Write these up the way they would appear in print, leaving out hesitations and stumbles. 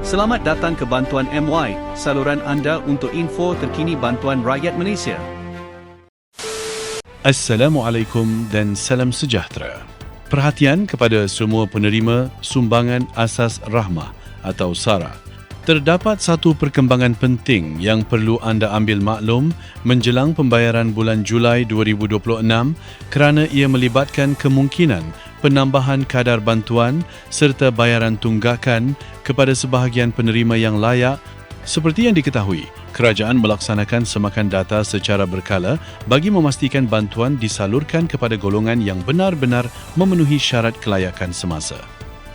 Selamat datang ke Bantuan MY, saluran anda untuk info terkini bantuan rakyat Malaysia. Assalamualaikum dan salam sejahtera. Perhatian kepada semua penerima sumbangan asas rahmah atau SARA. Terdapat satu perkembangan penting yang perlu anda ambil maklum menjelang pembayaran bulan Julai 2026 kerana ia melibatkan kemungkinan penambahan kadar bantuan serta bayaran tunggakan kepada sebahagian penerima yang layak. Seperti yang diketahui, kerajaan melaksanakan semakan data secara berkala bagi memastikan bantuan disalurkan kepada golongan yang benar-benar memenuhi syarat kelayakan semasa.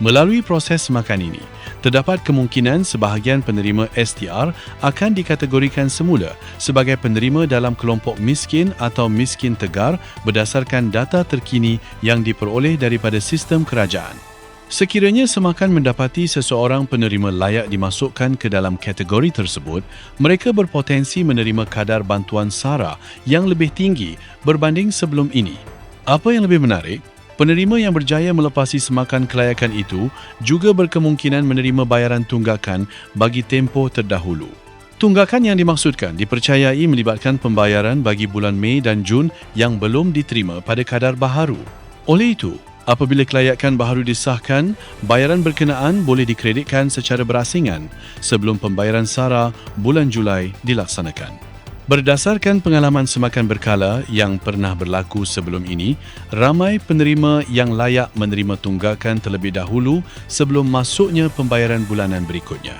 Melalui proses semakan ini, terdapat kemungkinan sebahagian penerima STR akan dikategorikan semula sebagai penerima dalam kelompok miskin atau miskin tegar berdasarkan data terkini yang diperoleh daripada sistem kerajaan. Sekiranya semakan mendapati seseorang penerima layak dimasukkan ke dalam kategori tersebut, mereka berpotensi menerima kadar bantuan SARA yang lebih tinggi berbanding sebelum ini. Apa yang lebih menarik, penerima yang berjaya melepasi semakan kelayakan itu juga berkemungkinan menerima bayaran tunggakan bagi tempoh terdahulu. Tunggakan yang dimaksudkan dipercayai melibatkan pembayaran bagi bulan Mei dan Jun yang belum diterima pada kadar baharu. Oleh itu, apabila kelayakan baharu disahkan, bayaran berkenaan boleh dikreditkan secara berasingan sebelum pembayaran SARA bulan Julai dilaksanakan. Berdasarkan pengalaman semakan berkala yang pernah berlaku sebelum ini, ramai penerima yang layak menerima tunggakan terlebih dahulu sebelum masuknya pembayaran bulanan berikutnya.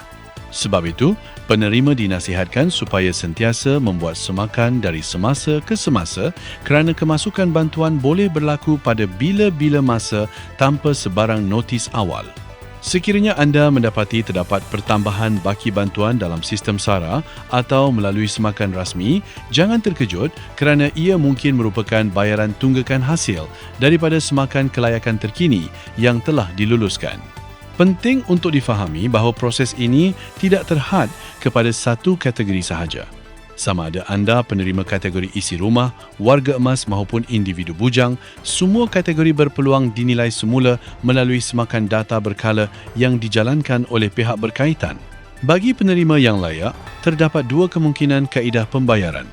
Sebab itu, penerima dinasihatkan supaya sentiasa membuat semakan dari semasa ke semasa kerana kemasukan bantuan boleh berlaku pada bila-bila masa tanpa sebarang notis awal. Sekiranya anda mendapati terdapat pertambahan baki bantuan dalam sistem SARA atau melalui semakan rasmi, jangan terkejut kerana ia mungkin merupakan bayaran tunggakan hasil daripada semakan kelayakan terkini yang telah diluluskan. Penting untuk difahami bahawa proses ini tidak terhad kepada satu kategori sahaja. Sama ada anda penerima kategori isi rumah, warga emas maupun individu bujang, semua kategori berpeluang dinilai semula melalui semakan data berkala yang dijalankan oleh pihak berkaitan. Bagi penerima yang layak, terdapat dua kemungkinan kaedah pembayaran.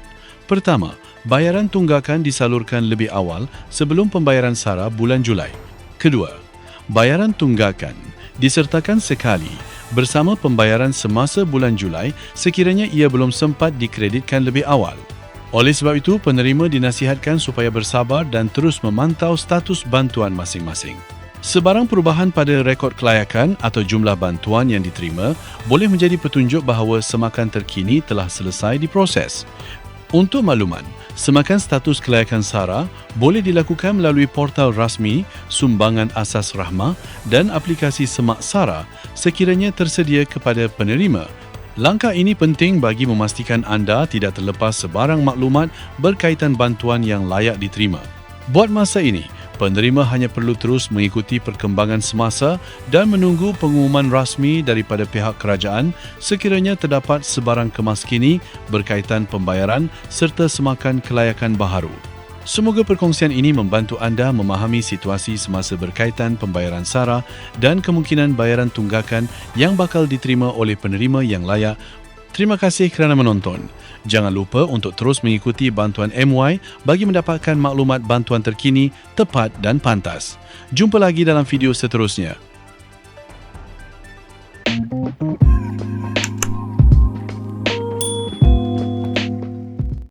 Pertama, bayaran tunggakan disalurkan lebih awal sebelum pembayaran SARA bulan Julai. Kedua, bayaran tunggakan disertakan sekali bersama pembayaran semasa bulan Julai sekiranya ia belum sempat dikreditkan lebih awal. Oleh sebab itu, penerima dinasihatkan supaya bersabar dan terus memantau status bantuan masing-masing. Sebarang perubahan pada rekod kelayakan atau jumlah bantuan yang diterima boleh menjadi petunjuk bahawa semakan terkini telah selesai diproses. Untuk makluman, semakan status kelayakan SARA boleh dilakukan melalui portal rasmi Sumbangan Asas Rahmah dan aplikasi Semak SARA sekiranya tersedia kepada penerima. Langkah ini penting bagi memastikan anda tidak terlepas sebarang maklumat berkaitan bantuan yang layak diterima. Buat masa ini, penerima hanya perlu terus mengikuti perkembangan semasa dan menunggu pengumuman rasmi daripada pihak kerajaan sekiranya terdapat sebarang kemaskini berkaitan pembayaran serta semakan kelayakan baharu. Semoga perkongsian ini membantu anda memahami situasi semasa berkaitan pembayaran SARA dan kemungkinan bayaran tunggakan yang bakal diterima oleh penerima yang layak. Terima kasih kerana menonton. Jangan lupa untuk terus mengikuti Bantuan MY bagi mendapatkan maklumat bantuan terkini, tepat dan pantas. Jumpa lagi dalam video seterusnya.